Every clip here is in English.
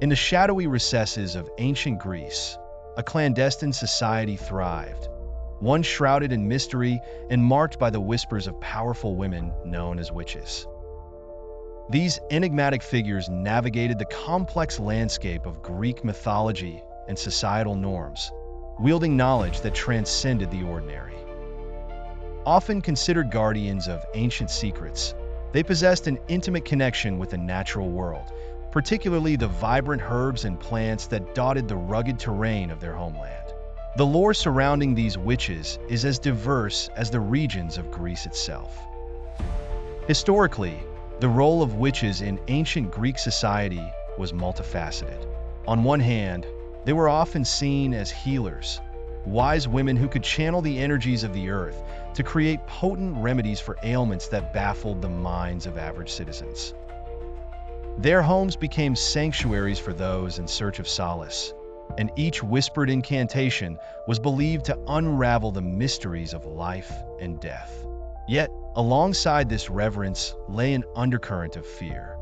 In the shadowy recesses of ancient Greece, a clandestine society thrived, one shrouded in mystery and marked by the whispers of powerful women known as witches. These enigmatic figures navigated the complex landscape of Greek mythology and societal norms, wielding knowledge that transcended the ordinary. Often considered guardians of ancient secrets, they possessed an intimate connection with the natural world, particularly the vibrant herbs and plants that dotted the rugged terrain of their homeland. The lore surrounding these witches is as diverse as the regions of Greece itself. Historically, the role of witches in ancient Greek society was multifaceted. On one hand, they were often seen as healers, wise women who could channel the energies of the earth to create potent remedies for ailments that baffled the minds of average citizens. Their homes became sanctuaries for those in search of solace, and each whispered incantation was believed to unravel the mysteries of life and death. Yet, alongside this reverence lay an undercurrent of fear.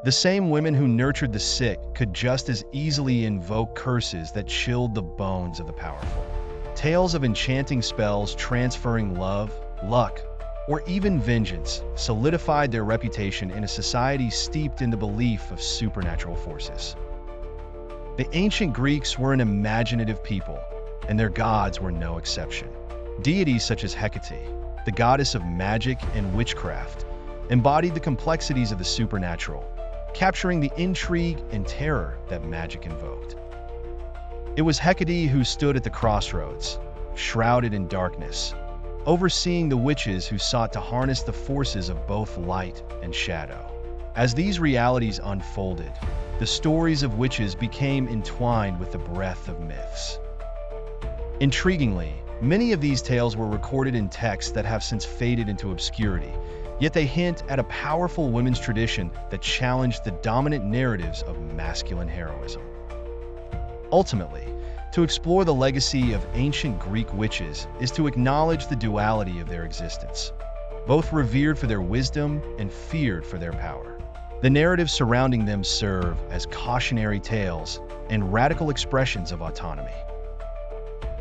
The same women who nurtured the sick could just as easily invoke curses that chilled the bones of the powerful. Tales of enchanting spells transferring love, luck, or even vengeance solidified their reputation in a society steeped in the belief of supernatural forces. The ancient Greeks were an imaginative people, and their gods were no exception. Deities such as Hecate, the goddess of magic and witchcraft, embodied the complexities of the supernatural, capturing the intrigue and terror that magic invoked. It was Hecate who stood at the crossroads, shrouded in darkness, overseeing the witches who sought to harness the forces of both light and shadow. As these realities unfolded, the stories of witches became entwined with the breadth of myths. Intriguingly, many of these tales were recorded in texts that have since faded into obscurity, yet they hint at a powerful women's tradition that challenged the dominant narratives of masculine heroism. Ultimately, to explore the legacy of ancient Greek witches is to acknowledge the duality of their existence, both revered for their wisdom and feared for their power. The narratives surrounding them serve as cautionary tales and radical expressions of autonomy.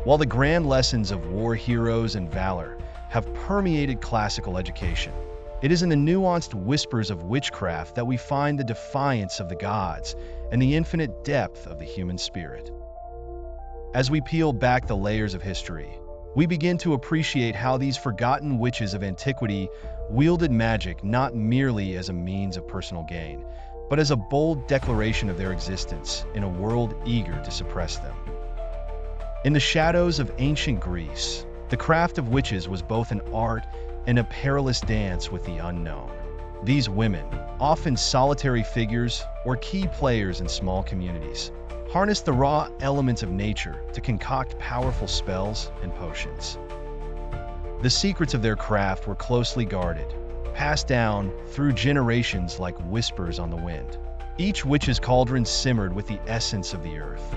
While the grand lessons of war heroes and valor have permeated classical education, it is in the nuanced whispers of witchcraft that we find the defiance of the gods and the infinite depth of the human spirit. As we peel back the layers of history, we begin to appreciate how these forgotten witches of antiquity wielded magic not merely as a means of personal gain, but as a bold declaration of their existence in a world eager to suppress them. In the shadows of ancient Greece, the craft of witches was both an art and a perilous dance with the unknown. These women, often solitary figures or key players in small communities, harnessed the raw elements of nature to concoct powerful spells and potions. The secrets of their craft were closely guarded, passed down through generations like whispers on the wind. Each witch's cauldron simmered with the essence of the earth.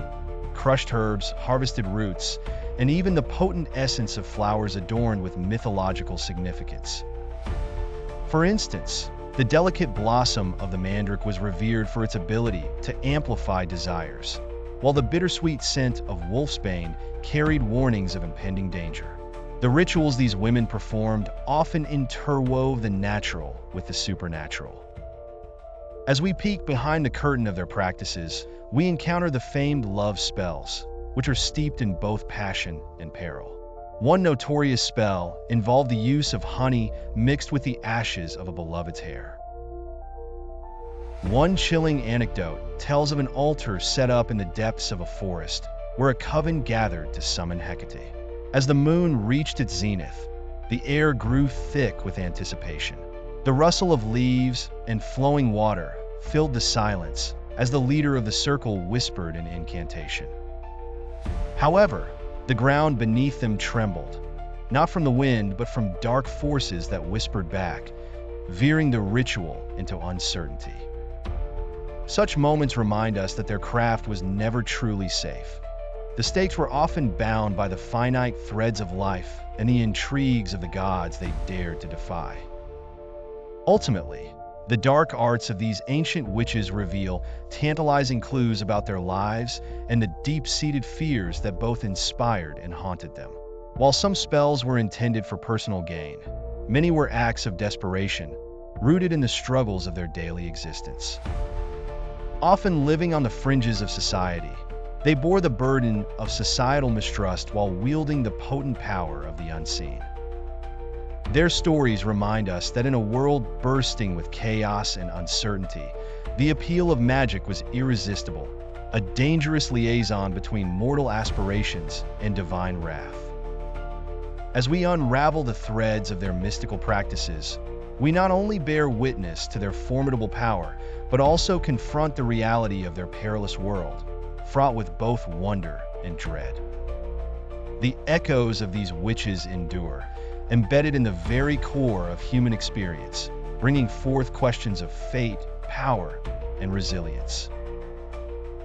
Crushed herbs, harvested roots, and even the potent essence of flowers adorned with mythological significance. For instance, the delicate blossom of the mandrake was revered for its ability to amplify desires, while the bittersweet scent of wolfsbane carried warnings of impending danger. The rituals these women performed often interwove the natural with the supernatural. As we peek behind the curtain of their practices, we encounter the famed love spells, which are steeped in both passion and peril. One notorious spell involved the use of honey mixed with the ashes of a beloved's hair. One chilling anecdote tells of an altar set up in the depths of a forest where a coven gathered to summon Hecate. As the moon reached its zenith, the air grew thick with anticipation. The rustle of leaves and flowing water filled the silence as the leader of the circle whispered an incantation. However, the ground beneath them trembled, not from the wind but from dark forces that whispered back, veering the ritual into uncertainty. Such moments remind us that their craft was never truly safe. The stakes were often bound by the finite threads of life and the intrigues of the gods they dared to defy. Ultimately, The dark arts of these ancient witches reveal tantalizing clues about their lives and the deep-seated fears that both inspired and haunted them. While some spells were intended for personal gain, many were acts of desperation, rooted in the struggles of their daily existence. Often living on the fringes of society, they bore the burden of societal mistrust while wielding the potent power of the unseen. Their stories remind us that in a world bursting with chaos and uncertainty, the appeal of magic was irresistible, a dangerous liaison between mortal aspirations and divine wrath. As we unravel the threads of their mystical practices, we not only bear witness to their formidable power, but also confront the reality of their perilous world, fraught with both wonder and dread. The echoes of these witches endure, embedded in the very core of human experience, bringing forth questions of fate, power, and resilience.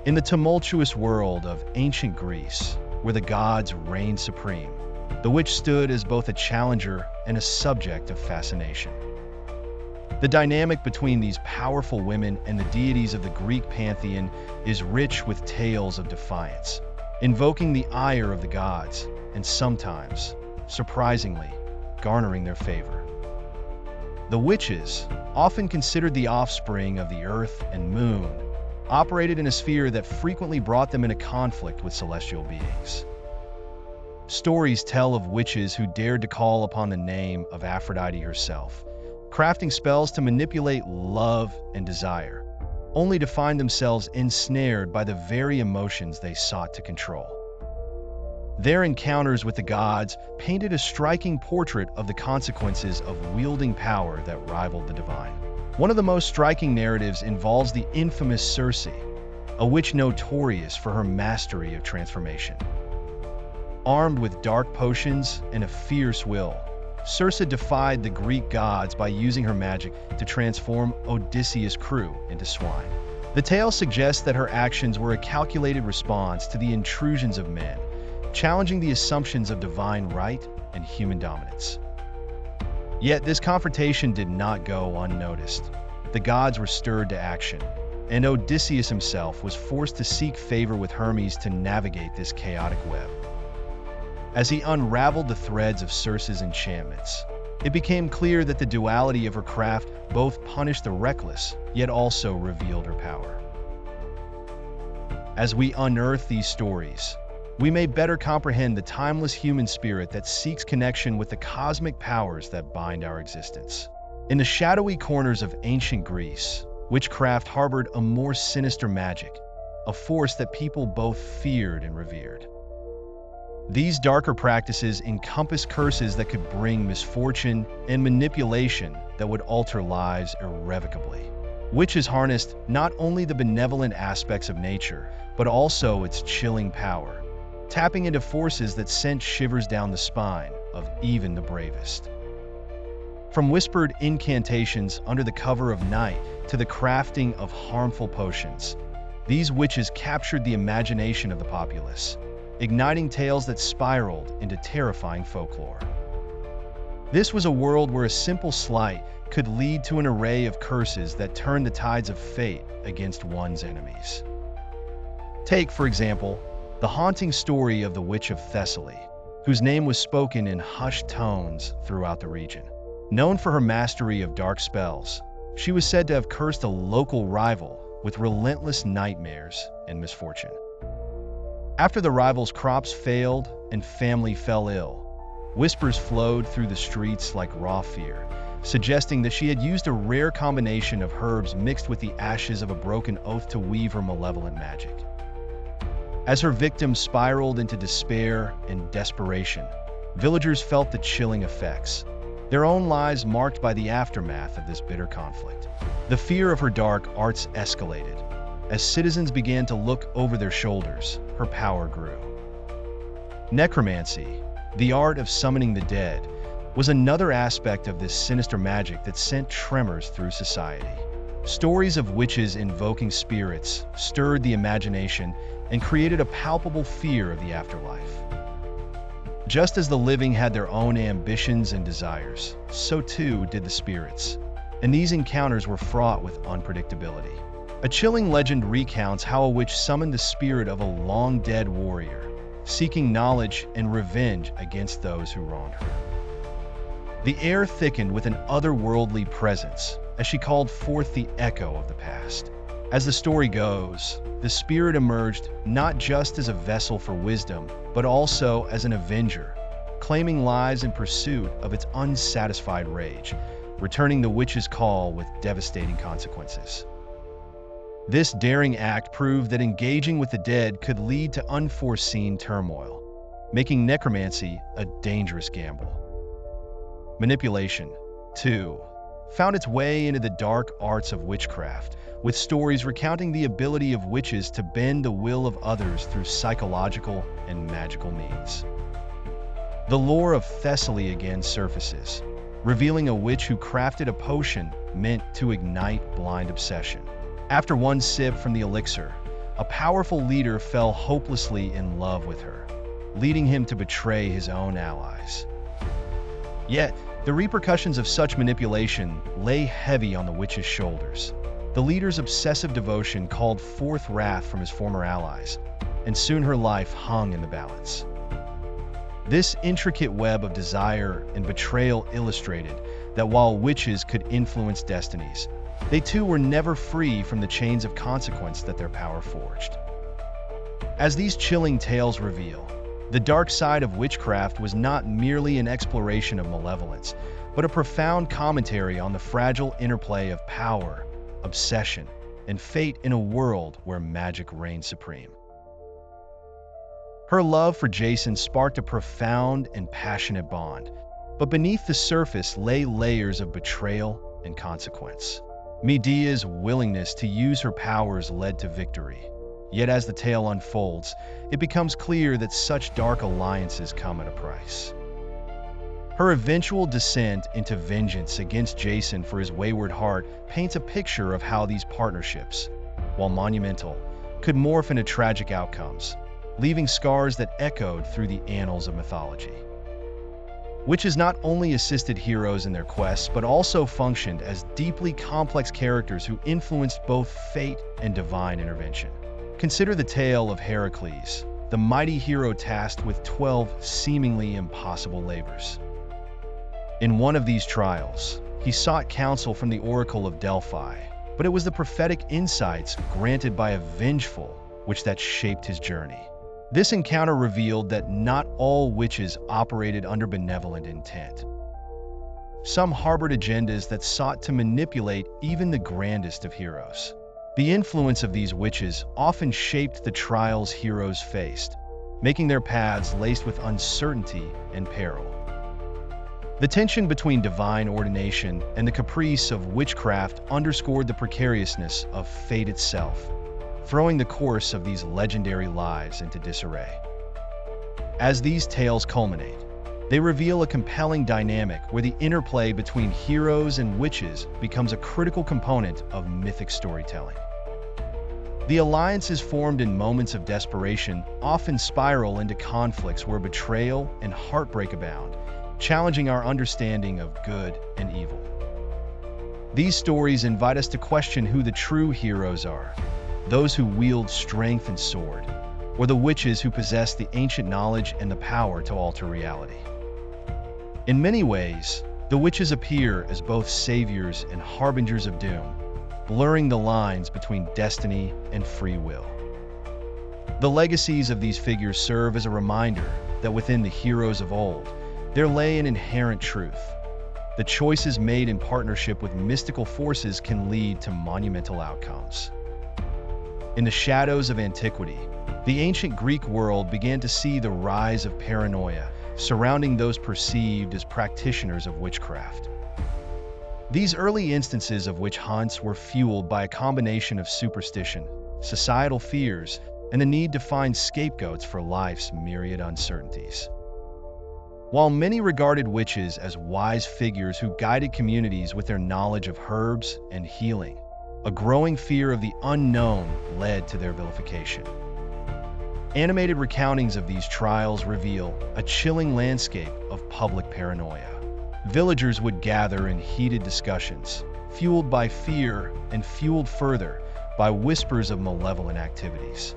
In the tumultuous world of ancient Greece, where the gods reigned supreme, the witch stood as both a challenger and a subject of fascination. The dynamic between these powerful women and the deities of the Greek pantheon is rich with tales of defiance, invoking the ire of the gods, and sometimes, surprisingly, garnering their favor. The witches, often considered the offspring of the earth and moon, operated in a sphere that frequently brought them into conflict with celestial beings. Stories tell of witches who dared to call upon the name of Aphrodite herself, crafting spells to manipulate love and desire, only to find themselves ensnared by the very emotions they sought to control. Their encounters with the gods painted a striking portrait of the consequences of wielding power that rivaled the divine. One of the most striking narratives involves the infamous Circe, a witch notorious for her mastery of transformation. Armed with dark potions and a fierce will, Circe defied the Greek gods by using her magic to transform Odysseus' crew into swine. The tale suggests that her actions were a calculated response to the intrusions of men, challenging the assumptions of divine right and human dominance. Yet this confrontation did not go unnoticed. The gods were stirred to action, and Odysseus himself was forced to seek favor with Hermes to navigate this chaotic web. As he unraveled the threads of Circe's enchantments, it became clear that the duality of her craft both punished the reckless, yet also revealed her power. As we unearth these stories, we may better comprehend the timeless human spirit that seeks connection with the cosmic powers that bind our existence. In the shadowy corners of ancient Greece, witchcraft harbored a more sinister magic, a force that people both feared and revered. These darker practices encompass curses that could bring misfortune and manipulation that would alter lives irrevocably. Witches harnessed not only the benevolent aspects of nature, but also its chilling power, tapping into forces that sent shivers down the spine of even the bravest. From whispered incantations under the cover of night to the crafting of harmful potions, these witches captured the imagination of the populace, igniting tales that spiraled into terrifying folklore. This was a world where a simple slight could lead to an array of curses that turned the tides of fate against one's enemies. Take, for example, the haunting story of the Witch of Thessaly, whose name was spoken in hushed tones throughout the region. Known for her mastery of dark spells, she was said to have cursed a local rival with relentless nightmares and misfortune. After the rival's crops failed and family fell ill, whispers flowed through the streets like raw fear, suggesting that she had used a rare combination of herbs mixed with the ashes of a broken oath to weave her malevolent magic. As her victims spiraled into despair and desperation, villagers felt the chilling effects, their own lives marked by the aftermath of this bitter conflict. The fear of her dark arts escalated. As citizens began to look over their shoulders, her power grew. Necromancy, the art of summoning the dead, was another aspect of this sinister magic that sent tremors through society. Stories of witches invoking spirits stirred the imagination and created a palpable fear of the afterlife. Just as the living had their own ambitions and desires, so too did the spirits, and these encounters were fraught with unpredictability. A chilling legend recounts how a witch summoned the spirit of a long-dead warrior, seeking knowledge and revenge against those who wronged her. The air thickened with an otherworldly presence as she called forth the echo of the past. As the story goes, the spirit emerged not just as a vessel for wisdom, but also as an avenger, claiming lives in pursuit of its unsatisfied rage, returning the witch's call with devastating consequences. This daring act proved that engaging with the dead could lead to unforeseen turmoil, making necromancy a dangerous gamble. Manipulation, too, found its way into the dark arts of witchcraft, with stories recounting the ability of witches to bend the will of others through psychological and magical means. The lore of Thessaly again surfaces, revealing a witch who crafted a potion meant to ignite blind obsession. After one sip from the elixir, a powerful leader fell hopelessly in love with her, leading him to betray his own allies. Yet, the repercussions of such manipulation lay heavy on the witch's shoulders. The leader's obsessive devotion called forth wrath from his former allies, and soon her life hung in the balance. This intricate web of desire and betrayal illustrated that while witches could influence destinies, they too were never free from the chains of consequence that their power forged. As these chilling tales reveal, the dark side of witchcraft was not merely an exploration of malevolence, but a profound commentary on the fragile interplay of power, obsession, and fate in a world where magic reigned supreme. Her love for Jason sparked a profound and passionate bond, but beneath the surface lay layers of betrayal and consequence. Medea's willingness to use her powers led to victory. Yet as the tale unfolds, it becomes clear that such dark alliances come at a price. Her eventual descent into vengeance against Jason for his wayward heart paints a picture of how these partnerships, while monumental, could morph into tragic outcomes, leaving scars that echoed through the annals of mythology. Witches not only assisted heroes in their quests, but also functioned as deeply complex characters who influenced both fate and divine intervention. Consider the tale of Heracles, the mighty hero tasked with 12 seemingly impossible labors. In one of these trials, he sought counsel from the Oracle of Delphi, but it was the prophetic insights granted by a vengeful which that shaped his journey. This encounter revealed that not all witches operated under benevolent intent. Some harbored agendas that sought to manipulate even the grandest of heroes. The influence of these witches often shaped the trials heroes faced, making their paths laced with uncertainty and peril. The tension between divine ordination and the caprice of witchcraft underscored the precariousness of fate itself, throwing the course of these legendary lives into disarray. As these tales culminate, they reveal a compelling dynamic where the interplay between heroes and witches becomes a critical component of mythic storytelling. The alliances formed in moments of desperation often spiral into conflicts where betrayal and heartbreak abound, challenging our understanding of good and evil. These stories invite us to question who the true heroes are, those who wield strength and sword, or the witches who possess the ancient knowledge and the power to alter reality. In many ways, the witches appear as both saviors and harbingers of doom, blurring the lines between destiny and free will. The legacies of these figures serve as a reminder that within the heroes of old, there lay an inherent truth. The choices made in partnership with mystical forces can lead to monumental outcomes. In the shadows of antiquity, the ancient Greek world began to see the rise of paranoia surrounding those perceived as practitioners of witchcraft. These early instances of witch hunts were fueled by a combination of superstition, societal fears, and the need to find scapegoats for life's myriad uncertainties. While many regarded witches as wise figures who guided communities with their knowledge of herbs and healing, a growing fear of the unknown led to their vilification. Animated recountings of these trials reveal a chilling landscape of public paranoia. Villagers would gather in heated discussions, fueled by fear and fueled further by whispers of malevolent activities.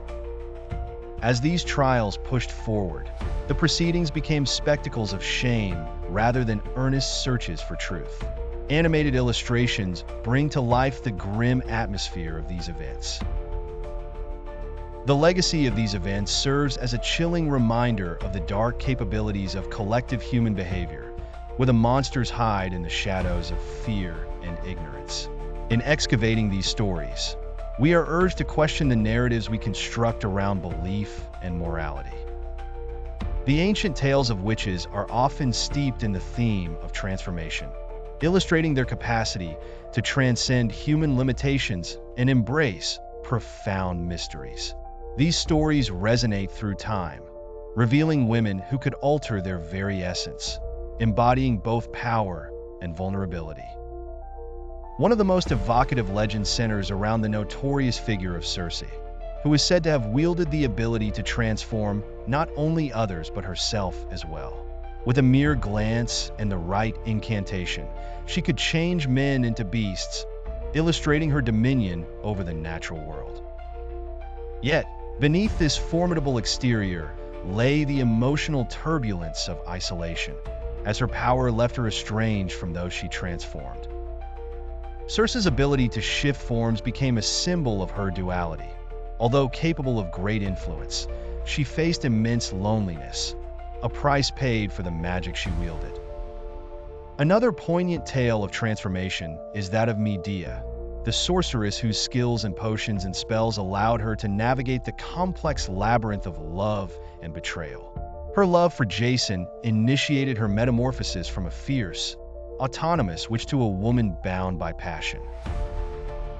As these trials pushed forward, the proceedings became spectacles of shame rather than earnest searches for truth. Animated illustrations bring to life the grim atmosphere of these events. The legacy of these events serves as a chilling reminder of the dark capabilities of collective human behavior, where the monsters hide in the shadows of fear and ignorance. In excavating these stories, we are urged to question the narratives we construct around belief and morality. The ancient tales of witches are often steeped in the theme of transformation, illustrating their capacity to transcend human limitations and embrace profound mysteries. These stories resonate through time, revealing women who could alter their very essence, embodying both power and vulnerability. One of the most evocative legends centers around the notorious figure of Circe, who is said to have wielded the ability to transform not only others but herself as well. With a mere glance and the right incantation, she could change men into beasts, illustrating her dominion over the natural world. Yet, beneath this formidable exterior lay the emotional turbulence of isolation, as her power left her estranged from those she transformed. Circe's ability to shift forms became a symbol of her duality. Although capable of great influence, she faced immense loneliness, a price paid for the magic she wielded. Another poignant tale of transformation is that of Medea, the sorceress whose skills in potions and spells allowed her to navigate the complex labyrinth of love and betrayal. Her love for Jason initiated her metamorphosis from a fierce, autonomous witch to a woman bound by passion.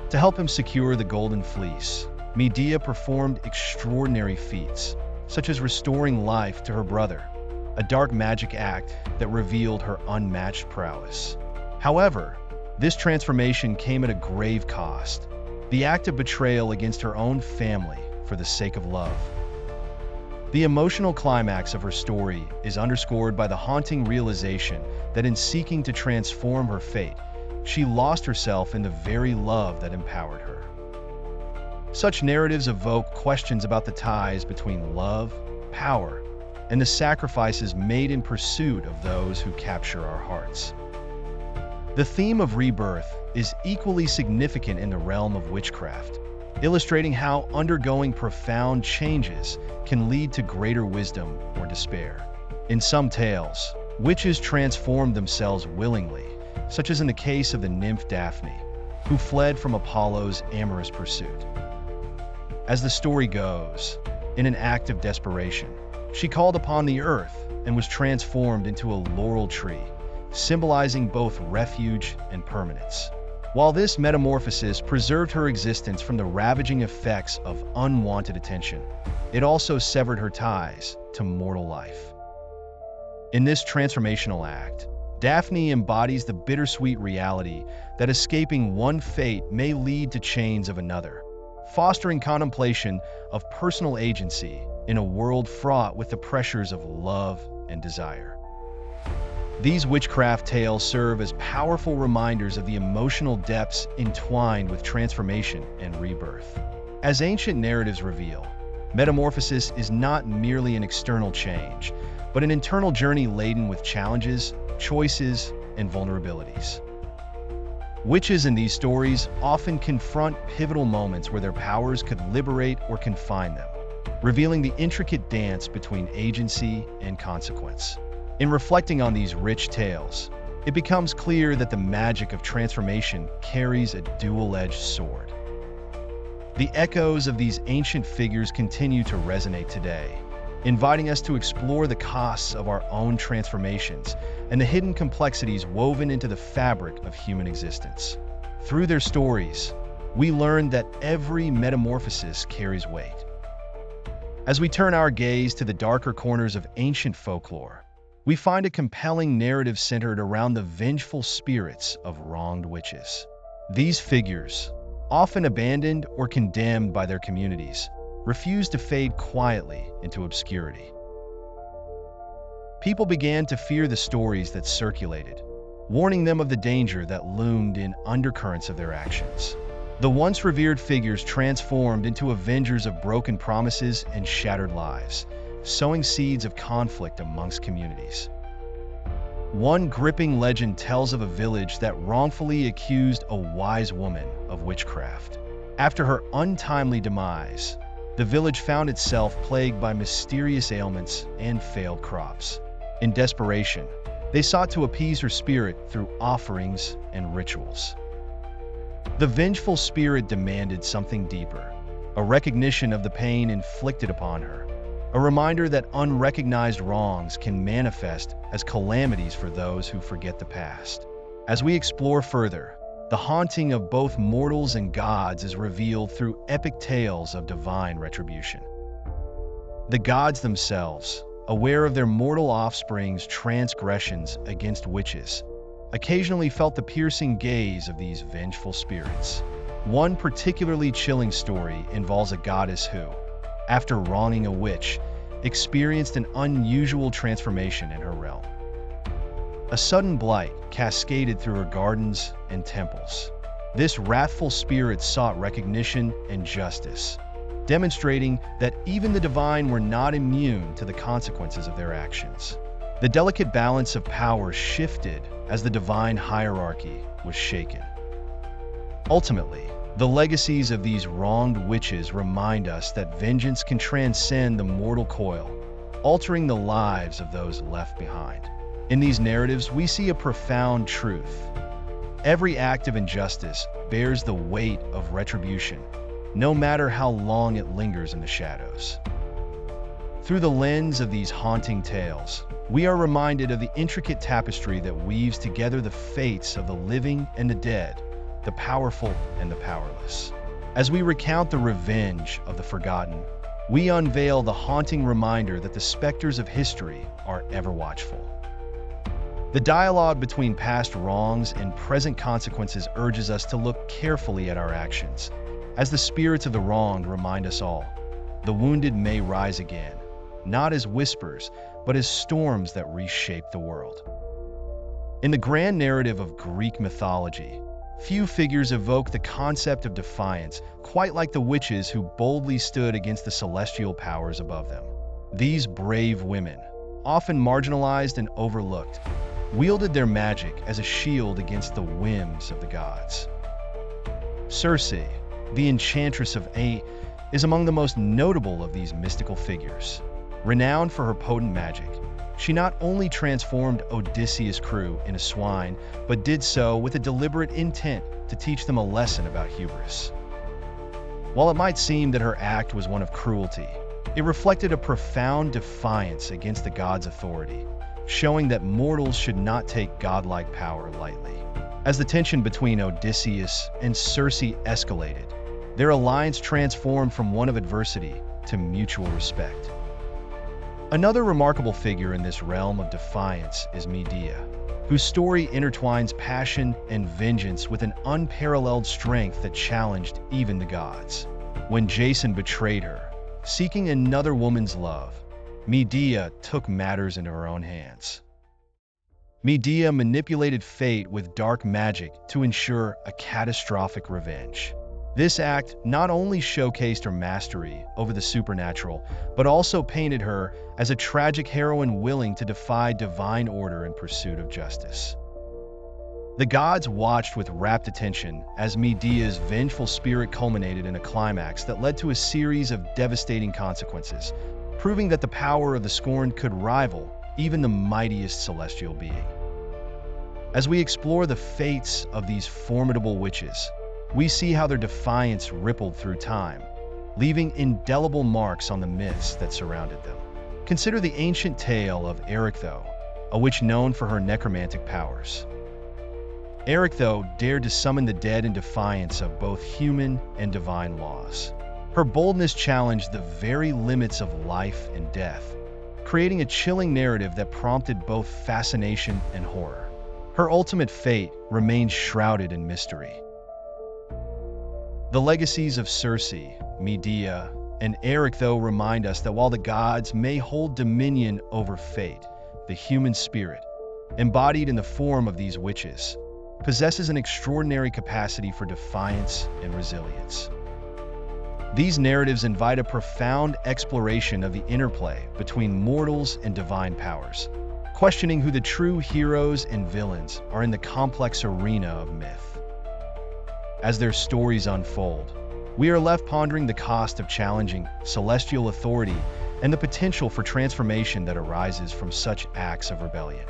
To help him secure the Golden Fleece, Medea performed extraordinary feats, such as restoring life to her brother, a dark magic act that revealed her unmatched prowess. However, this transformation came at a grave cost, the act of betrayal against her own family for the sake of love. The emotional climax of her story is underscored by the haunting realization that in seeking to transform her fate, she lost herself in the very love that empowered her. Such narratives evoke questions about the ties between love, power, and the sacrifices made in pursuit of those who capture our hearts. The theme of rebirth is equally significant in the realm of witchcraft, illustrating how undergoing profound changes can lead to greater wisdom or despair. In some tales, witches transform themselves willingly, such as in the case of the nymph Daphne, who fled from Apollo's amorous pursuit. As the story goes, in an act of desperation, she called upon the earth and was transformed into a laurel tree, symbolizing both refuge and permanence. While this metamorphosis preserved her existence from the ravaging effects of unwanted attention, it also severed her ties to mortal life. In this transformational act, Daphne embodies the bittersweet reality that escaping one fate may lead to chains of another, fostering contemplation of personal agency in a world fraught with the pressures of love and desire. These witchcraft tales serve as powerful reminders of the emotional depths entwined with transformation and rebirth. As ancient narratives reveal, metamorphosis is not merely an external change, but an internal journey laden with challenges, choices, and vulnerabilities. Witches in these stories often confront pivotal moments where their powers could liberate or confine them, revealing the intricate dance between agency and consequence. In reflecting on these rich tales, it becomes clear that the magic of transformation carries a dual-edged sword. The echoes of these ancient figures continue to resonate today, inviting us to explore the costs of our own transformations and the hidden complexities woven into the fabric of human existence. Through their stories, we learn that every metamorphosis carries weight. As we turn our gaze to the darker corners of ancient folklore, we find a compelling narrative centered around the vengeful spirits of wronged witches. These figures, often abandoned or condemned by their communities, refused to fade quietly into obscurity. People began to fear the stories that circulated, warning them of the danger that loomed in undercurrents of their actions. The once revered figures transformed into avengers of broken promises and shattered lives, sowing seeds of conflict amongst communities. One gripping legend tells of a village that wrongfully accused a wise woman of witchcraft. After her untimely demise, the village found itself plagued by mysterious ailments and failed crops. In desperation, they sought to appease her spirit through offerings and rituals. The vengeful spirit demanded something deeper, a recognition of the pain inflicted upon her, a reminder that unrecognized wrongs can manifest as calamities for those who forget the past. As we explore further, the haunting of both mortals and gods is revealed through epic tales of divine retribution. The gods themselves, aware of their mortal offspring's transgressions against witches, occasionally felt the piercing gaze of these vengeful spirits. One particularly chilling story involves a goddess who, after wronging a witch, experienced an unusual transformation in her realm. A sudden blight cascaded through her gardens and temples. This wrathful spirit sought recognition and justice, demonstrating that even the divine were not immune to the consequences of their actions. The delicate balance of power shifted as the divine hierarchy was shaken. Ultimately, the legacies of these wronged witches remind us that vengeance can transcend the mortal coil, altering the lives of those left behind. In these narratives, we see a profound truth. Every act of injustice bears the weight of retribution, no matter how long it lingers in the shadows. Through the lens of these haunting tales, we are reminded of the intricate tapestry that weaves together the fates of the living and the dead, the powerful and the powerless. As we recount the revenge of the forgotten, we unveil the haunting reminder that the specters of history are ever watchful. The dialogue between past wrongs and present consequences urges us to look carefully at our actions, as the spirits of the wronged remind us all, the wounded may rise again, not as whispers, but as storms that reshape the world. In the grand narrative of Greek mythology, few figures evoke the concept of defiance quite like the witches who boldly stood against the celestial powers above them. These brave women, often marginalized and overlooked, wielded their magic as a shield against the whims of the gods. Circe, the enchantress of Hecate, is among the most notable of these mystical figures. Renowned for her potent magic, she not only transformed Odysseus' crew into swine, but did so with a deliberate intent to teach them a lesson about hubris. While it might seem that her act was one of cruelty, it reflected a profound defiance against the gods' authority, showing that mortals should not take godlike power lightly. As the tension between Odysseus and Circe escalated, their alliance transformed from one of adversity to mutual respect. Another remarkable figure in this realm of defiance is Medea, whose story intertwines passion and vengeance with an unparalleled strength that challenged even the gods. When Jason betrayed her, seeking another woman's love, Medea took matters into her own hands. Medea manipulated fate with dark magic to ensure a catastrophic revenge. This act not only showcased her mastery over the supernatural, but also painted her as a tragic heroine willing to defy divine order in pursuit of justice. The gods watched with rapt attention as Medea's vengeful spirit culminated in a climax that led to a series of devastating consequences, proving that the power of the scorned could rival even the mightiest celestial being. As we explore the fates of these formidable witches, we see how their defiance rippled through time, leaving indelible marks on the myths that surrounded them. Consider the ancient tale of Hecate, a witch known for her necromantic powers. Hecate dared to summon the dead in defiance of both human and divine laws. Her boldness challenged the very limits of life and death, creating a chilling narrative that prompted both fascination and horror. Her ultimate fate remains shrouded in mystery. The legacies of Circe, Medea, and Hecate remind us that while the gods may hold dominion over fate, the human spirit, embodied in the form of these witches, possesses an extraordinary capacity for defiance and resilience. These narratives invite a profound exploration of the interplay between mortals and divine powers, questioning who the true heroes and villains are in the complex arena of myth. As their stories unfold, we are left pondering the cost of challenging celestial authority and the potential for transformation that arises from such acts of rebellion.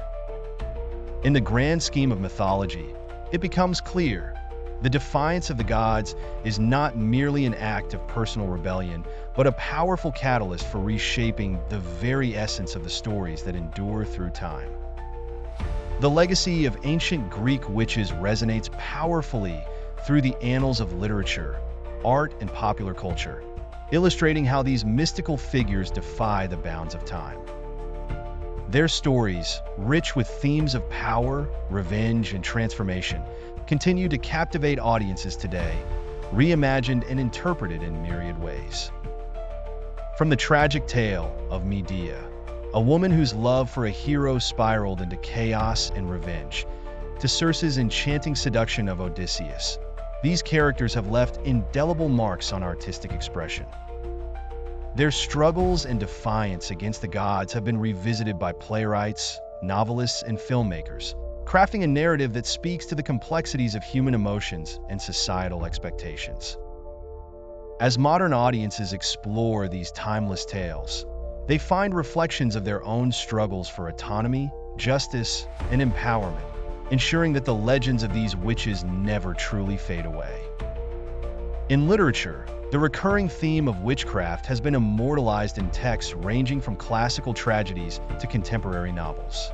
In the grand scheme of mythology, it becomes clear the defiance of the gods is not merely an act of personal rebellion, but a powerful catalyst for reshaping the very essence of the stories that endure through time. The legacy of ancient Greek witches resonates powerfully through the annals of literature, art, and popular culture, illustrating how these mystical figures defy the bounds of time. Their stories, rich with themes of power, revenge, and transformation, continue to captivate audiences today, reimagined and interpreted in myriad ways. From the tragic tale of Medea, a woman whose love for a hero spiraled into chaos and revenge, to Circe's enchanting seduction of Odysseus, these characters have left indelible marks on artistic expression. Their struggles and defiance against the gods have been revisited by playwrights, novelists, and filmmakers, crafting a narrative that speaks to the complexities of human emotions and societal expectations. As modern audiences explore these timeless tales, they find reflections of their own struggles for autonomy, justice, and empowerment, ensuring that the legends of these witches never truly fade away. In literature, the recurring theme of witchcraft has been immortalized in texts ranging from classical tragedies to contemporary novels.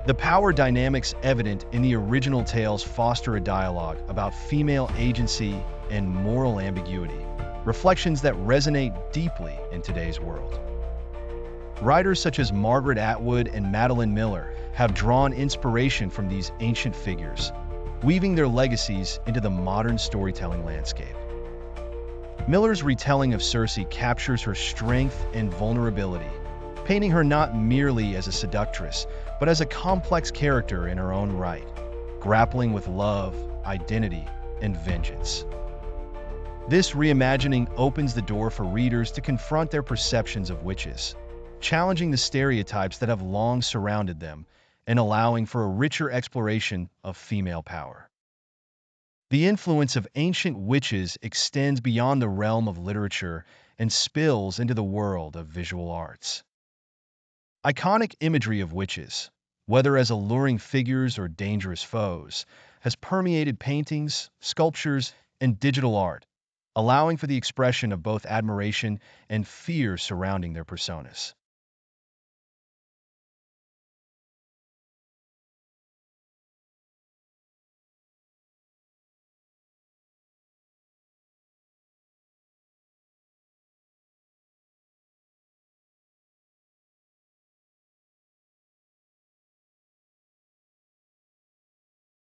The power dynamics evident in the original tales foster a dialogue about female agency and moral ambiguity, reflections that resonate deeply in today's world. Writers such as Margaret Atwood and Madeline Miller have drawn inspiration from these ancient figures, weaving their legacies into the modern storytelling landscape. Miller's retelling of Circe captures her strength and vulnerability, painting her not merely as a seductress, but as a complex character in her own right, grappling with love, identity, and vengeance. This reimagining opens the door for readers to confront their perceptions of witches, challenging the stereotypes that have long surrounded them and allowing for a richer exploration of female power. The influence of ancient witches extends beyond the realm of literature and spills into the world of visual arts. Iconic imagery of witches, whether as alluring figures or dangerous foes, has permeated paintings, sculptures, and digital art, allowing for the expression of both admiration and fear surrounding their personas.